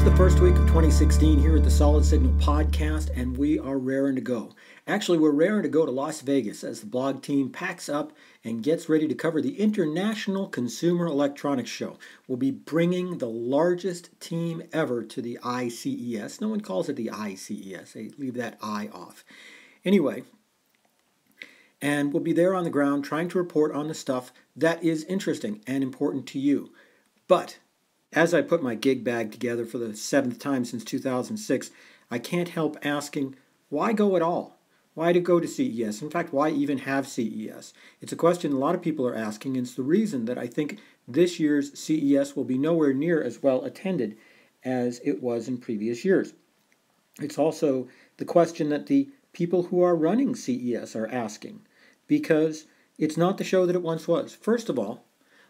It's the first week of 2016 here at the Solid Signal podcast, and we are raring to go. Actually, we're raring to go to Las Vegas as the blog team packs up and gets ready to cover the International Consumer Electronics Show. We'll be bringing the largest team ever to the ICES. No one calls it the ICES. They leave that I off. Anyway, and we'll be there on the ground trying to report on the stuff that is interesting and important to you. But as I put my gig bag together for the seventh time since 2006, I can't help asking, why go at all? Why to go to CES? In fact, why even have CES? It's a question a lot of people are asking, and it's the reason that I think this year's CES will be nowhere near as well attended as it was in previous years. It's also the question that the people who are running CES are asking, because it's not the show that it once was. First of all,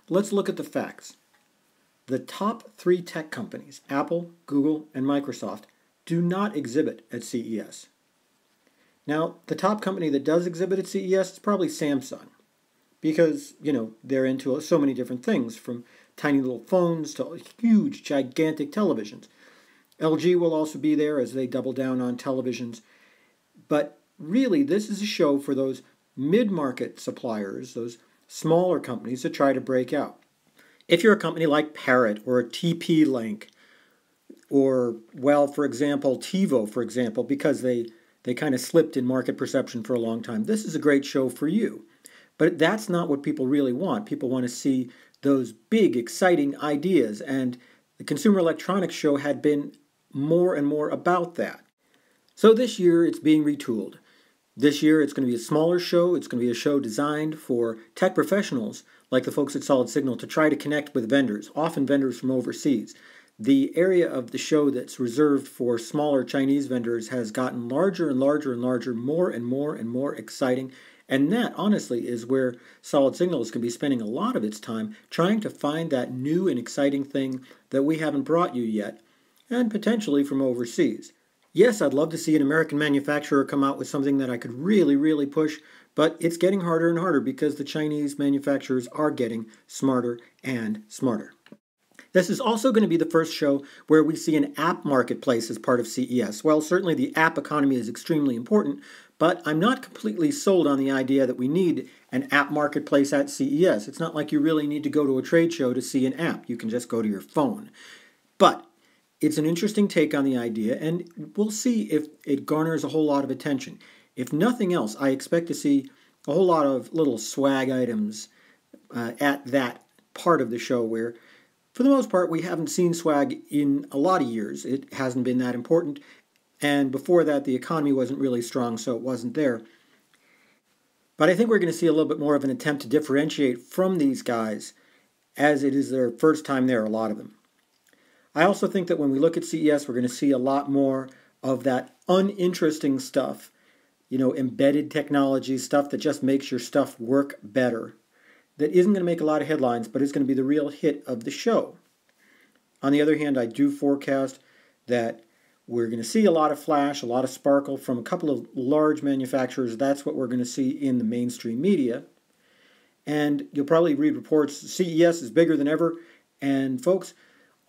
let's look at the facts. The top three tech companies, Apple, Google, and Microsoft, do not exhibit at CES. Now, the top company that does exhibit at CES is probably Samsung, because, they're into so many different things, from tiny little phones to huge, gigantic televisions. LG will also be there as they double down on televisions. But really, this is a show for those mid-market suppliers, those smaller companies that try to break out. If you're a company like Parrot or a TP-Link or, for example, TiVo, for example, because they kind of slipped in market perception for a long time, this is a great show for you. But that's not what people really want. People want to see those big, exciting ideas, and the Consumer Electronics Show had been more and more about that. So this year, it's being retooled. This year, it's going to be a smaller show. It's going to be a show designed for tech professionals like the folks at Solid Signal to try to connect with vendors, often vendors from overseas. The area of the show that's reserved for smaller Chinese vendors has gotten larger and larger and larger, more and more and more exciting. And that, honestly, is where Solid Signal is going to be spending a lot of its time trying to find that new and exciting thing that we haven't brought you yet, and potentially from overseas. Yes, I'd love to see an American manufacturer come out with something that I could really, really push, but it's getting harder and harder because the Chinese manufacturers are getting smarter and smarter. This is also going to be the first show where we see an app marketplace as part of CES. Well, certainly the app economy is extremely important, but I'm not completely sold on the idea that we need an app marketplace at CES. It's not like you really need to go to a trade show to see an app. You can just go to your phone. But it's an interesting take on the idea, and we'll see if it garners a whole lot of attention. If nothing else, I expect to see a whole lot of little swag items at that part of the show where, for the most part, we haven't seen swag in a lot of years. It hasn't been that important, and before that, the economy wasn't really strong, so it wasn't there. But I think we're going to see a little bit more of an attempt to differentiate from these guys, as it is their first time there, a lot of them. I also think that when we look at CES, we're going to see a lot more of that uninteresting stuff, embedded technology, stuff that just makes your stuff work better, that isn't going to make a lot of headlines, but is going to be the real hit of the show. On the other hand, I do forecast that we're going to see a lot of flash, a lot of sparkle from a couple of large manufacturers. That's what we're going to see in the mainstream media. And you'll probably read reports, CES is bigger than ever, and folks,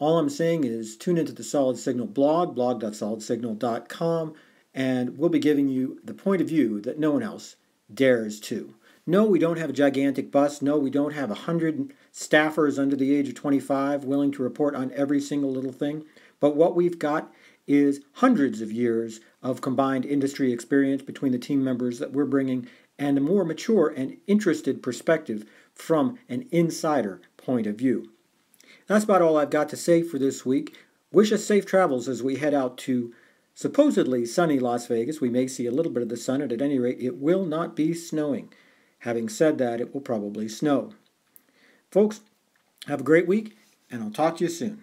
all I'm saying is tune into the Solid Signal blog, blog.solidsignal.com, and we'll be giving you the point of view that no one else dares to. No, we don't have a gigantic bus. No, we don't have 100 staffers under the age of 25 willing to report on every single little thing. But what we've got is hundreds of years of combined industry experience between the team members that we're bringing, and a more mature and interested perspective from an insider point of view. That's about all I've got to say for this week. Wish us safe travels as we head out to supposedly sunny Las Vegas. We may see a little bit of the sun, and at any rate, it will not be snowing. Having said that, it will probably snow. Folks, have a great week, and I'll talk to you soon.